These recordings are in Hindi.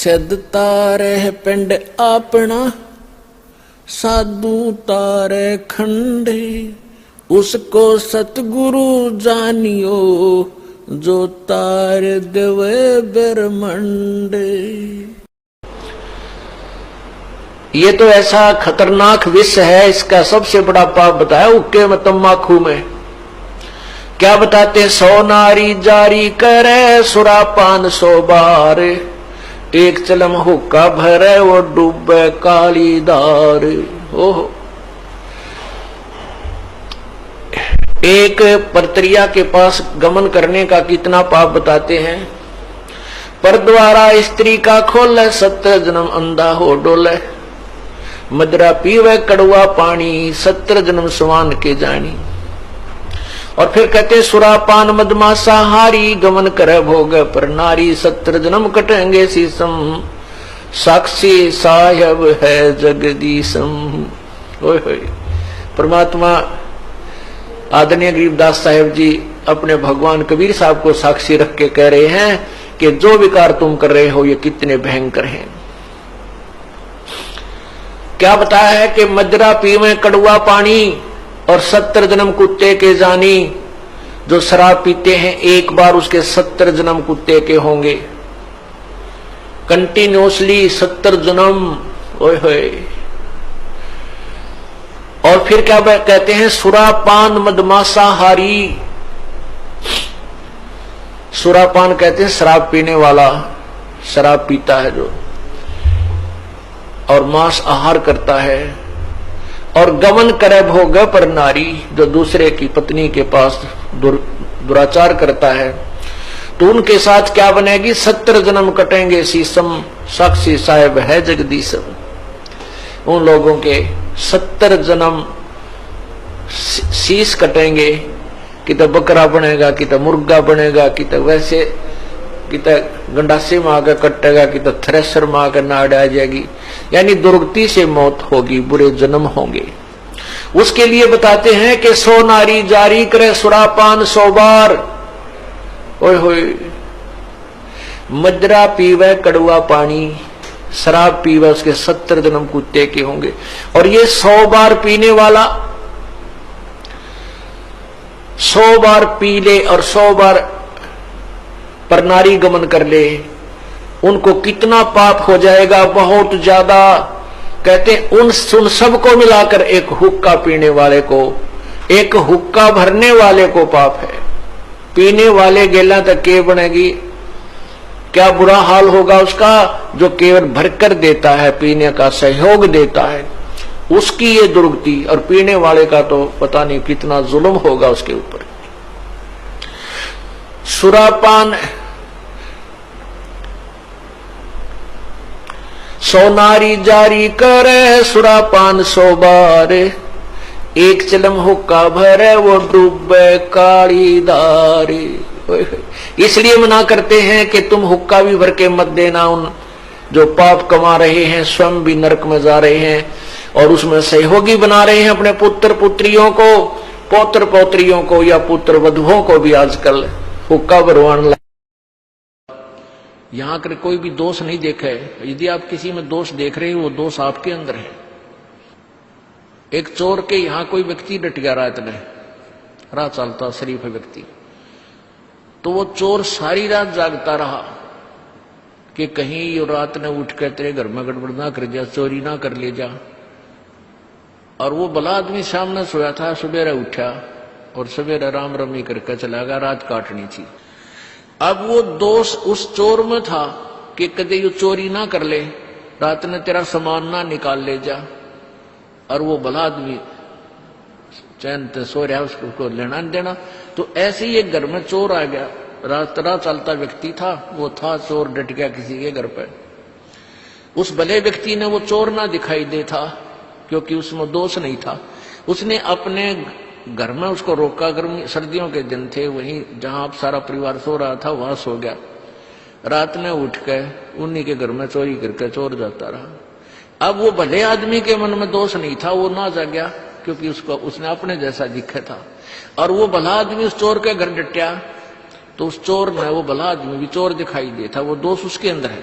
सिद्ध तारे पिंड अपना, साधु तारे खंडे, उसको सतगुरु जानियो, जो तार देवे ब्रह्मंडे। ये तो ऐसा खतरनाक विष है, इसका सबसे बड़ा पाप बताया हुक्के में तम्बाकू में। क्या बताते? 100 नारी जारी करे, सुरापान 100 बार, एक चलम हुक्का भरे वो डूबे काली दार। ओहो, एक परत्रिया के पास गमन करने का कितना पाप बताते हैं। पर द्वारा स्त्री का खोले, 70 जन्म अंधा हो डोले, मदरा पीवे कड़वा पानी, 70 जन्म स्वान के जानी। और फिर कहते सुरापान मदमासा हारी, गमन करे भोग पर नारी, 70 जन्म कटेंगे शीसम, साक्षी साहेब है जगदीशम। ओए होए, परमात्मा आदरणीय गरीबदास साहेब जी अपने भगवान कबीर साहब को साक्षी रख के कह रहे हैं कि जो विकार तुम कर रहे हो ये कितने भयंकर हैं। क्या बताया है कि मदरा पीवे कड़वा पानी और 70 जन्म कुत्ते के जानी। जो शराब पीते हैं एक बार उसके 70 जन्म कुत्ते के होंगे, कंटिन्यूसली 70 जन्म। ओए होए, और फिर क्या कहते हैं? सुरापान मदमासा हारी। सुरापान कहते हैं शराब पीने वाला, शराब पीता है जो, और मांस आहार करता है। और गमन करे भोग पर नारी, जो दूसरे की पत्नी के पास दुराचार करता है, तो उनके साथ क्या बनेगी? 70 जन्म कटेंगे शीसम, साक्षी साहेब है जगदीशम। उन लोगों के 70 जन्म शीश कटेंगे, कि तो बकरा बनेगा, कि तो मुर्गा बनेगा, कि तो वैसे, कि तो गंडासे में आकर कटेगा, कि तो थ्रेसर में आकर नाड़ आ जाएगी। यानी दुर्गति से मौत होगी, बुरे जन्म होंगे। उसके लिए बताते हैं कि 100 नारी जारी करे, सुरापान 100 बार। ओए होए, मदरा पीवे कड़वा पानी, शराब पीवे उसके 70 जन्म कुत्ते के होंगे। और ये 100 बार पीने वाला 100 बार पी ले और 100 बार पर नारी गमन कर ले, उनको कितना पाप हो जाएगा? बहुत ज्यादा। कहते उन सबको मिलाकर एक हुक्का पीने वाले को, एक हुक्का भरने वाले को पाप है। पीने वाले गेला तक के बनेगी, क्या बुरा हाल होगा उसका जो केवल भरकर देता है, पीने का सहयोग देता है, उसकी ये दुर्गति। और पीने वाले का तो पता नहीं कितना जुल्म होगा उसके ऊपर। सुरापान 100 नारी जारी करे, सुरापान 100 बार, एक चलम हुक्का भरे वो डूबे काली दारी। इसलिए मना करते हैं कि तुम हुक्का भी भर के मत देना। उन जो पाप कमा रहे हैं स्वयं भी नरक में जा रहे हैं, और उसमें सहयोगी बना रहे हैं अपने पुत्र पुत्रियों को, पौत्र पौत्रियों को, या पुत्र वधुओं को भी आजकल हुक्का भरवाने। यहां कर कोई भी दोष नहीं देखा है। यदि आप किसी में दोष देख रहे हो, वो दोष आपके अंदर है। एक चोर के यहां कोई व्यक्ति डट गया रात में, रात चलता शरीफ व्यक्ति, तो वो चोर सारी रात जागता रहा कि कहीं ये रात ने उठ कर तेरे घर में गड़बड़ ना कर जा, चोरी ना कर ले जा। और वो भला आदमी सामने सोया था, सवेरे उठा और सवेरे राम रमी करके चला गया, रात काटनी थी। अब वो दोष उस चोर में था कि कदे ये चोरी ना कर ले, रात ने तेरा सामान ना निकाल ले जा। और वो भला आदमी चैन से सो रहा, उसको लेना नहीं देना। तो ऐसे ही एक घर में चोर आ गया, रात रात चलता व्यक्ति था, वो था चोर, डट गया किसी के घर पर। उस भले व्यक्ति ने वो चोर ना दिखाई दे था, क्योंकि उसमें दोष नहीं था। उसने अपने घर में उसको रोका, गर्मी सर्दियों के दिन थे, वहीं जहां आप सारा परिवार सो रहा था वहां सो गया। रात में उठ के उन्हीं के घर में चोरी करके चोर जाता रहा। अब वो भले आदमी के मन में दोष नहीं था, वो ना जाग गया, क्योंकि उसने अपने जैसा दिखा था। और वो भला आदमी उस चोर के घर डटिया, तो उस चोर में वो भला आदमी भी चोर दिखाई देता, वो दोष उसके अंदर है।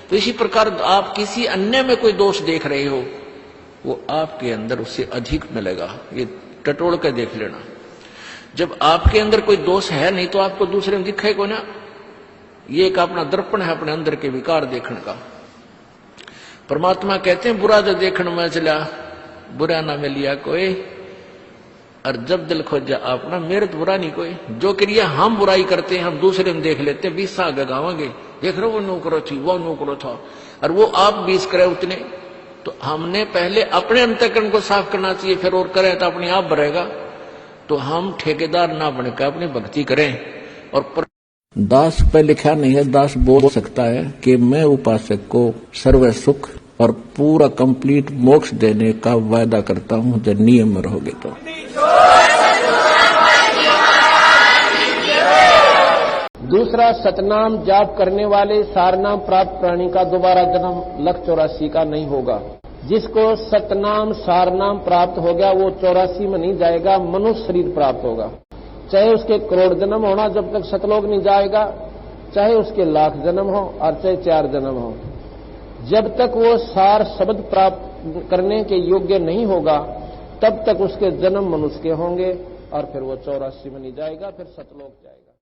तो इसी प्रकार आप किसी अन्य में कोई दोष देख रहे हो, वो आपके अंदर उससे अधिक मिलेगा। ये टटोल कर देख लेना। जब आपके अंदर कोई दोष है नहीं तो आपको दूसरे में दिखे को ना। ये एक अपना दर्पण है अपने अंदर के विकार देखने का। परमात्मा कहते हैं बुरा जो देखने में चला बुरा ना मिलिया कोई, और जब दिल खोजा अपना मेरे तो बुरा नहीं कोई। जो क्रिया हम बुराई करते हैं हम दूसरे में देख लेते हैं, 20 आगे गावांगे, देख रहे वो नौकरो थी वो नौकरो था, और वो आप 20 करे उतने। तो हमने पहले अपने अंतःकरण को साफ करना चाहिए, फिर और करें तो अपने आप बढ़ेगा। तो हम ठेकेदार ना बनकर अपनी भक्ति करें। और दास पे लिखा नहीं है, दास बोल सकता है कि मैं उपासक को सर्व सुख और पूरा कंप्लीट मोक्ष देने का वायदा करता हूं जब नियम में रहोगे तो। दूसरा, सतनाम जाप करने वाले सारनाम प्राप्त प्राणी का दोबारा जन्म 184 का नहीं होगा। जिसको सतनाम सारनाम प्राप्त हो गया वो 84 में नहीं जाएगा, मनुष्य शरीर प्राप्त होगा। चाहे उसके करोड़ जन्म होना जब तक सतलोक नहीं जाएगा, चाहे उसके लाख जन्म हो और चाहे 4 जन्म हो, जब तक वो सार शब्द प्राप्त करने के योग्य नहीं होगा तब तक उसके जन्म मनुष्य के होंगे और फिर वो 84 में नहीं जाएगा, फिर सतलोक जाएगा।